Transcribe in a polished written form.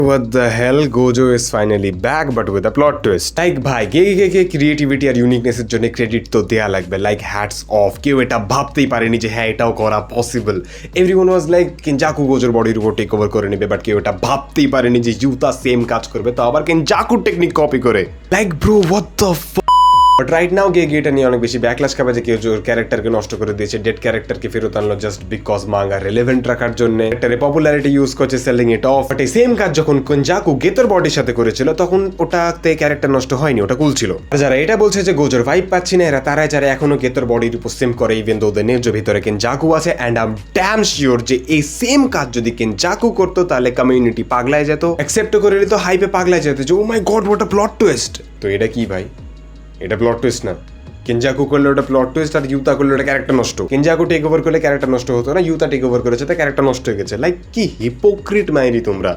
What the hell? Gojo is finally back but with a plot twist. Like ভাই কে creativity আর ইউনিকনেসের জন্য credit তো দেয়া লাগবে, লাইক হ্যাটস অফ। কেউ এটা ভাবতেই পারেনি যে হ্যাঁ এটাও করা possible. Everyone was like Kenjaku গোজোর বডির উপর টেক ওভার করে নেবে, বাট কেউ এটা ভাবতেই পারেনি যে ইউতা সেম কাজ করবে, তো আবার কেনজাকুর টেকনিক কপি করে। Like bro what the but right now এটা নিয়ে অনেক বেশি ব্যাকলাশ খাবে যে কেউ জোর ক্যারেক্টারকে নষ্ট করে দিয়েছে, ডেড ক্যারেক্টারকে ফেরত আনলো জাস্ট বিকজ মাঙ্গা রেলেভেন্ট রাখার জন্য, ক্যারেক্টারের পপুলারিটি ইউজ করছে সেলিং ইট অফ। বাট এই সেম কাজ যখন কেনজাকু গেতোর বডির সাথে করেছিল তখন ওটাতে ক্যারেক্টার নষ্ট হয়নি, ওটা কুল ছিল। আর যারা এটা বলছে যে গোজোর ভাইব পাচ্ছি না, এরা তারাই যারা এখনো গেতোর বডির উপর সেম করে, ইভেন দো ওদের নেজ ভিতরে কেনজাকু আছে। And I am damn sure যে এই সেম কাজ যদি কেনজাকু করতো তাহলে কমিউনিটি পাগলায় যেত, অ্যাকসেপ্ট করে নিত, হাইপে পাগলায় যেত যে oh my god what a plot twist. তো এটা কি ভাই? এটা প্লট টুইস্ট না। কেনজাকু করলে ওটা প্লট টুইস্ট, আর ইউতা করলে ওটা ক্যারেক্টার নষ্ট। কেনজাকু টেক ওভার করলে ক্যারেক্টার নষ্ট হতো না, ইউতা টেক ওভার করেছে তাই ক্যারেক্টার নষ্ট হয়ে গেছে। লাইক কি হিপোক্রিট মাইরি তোমরা।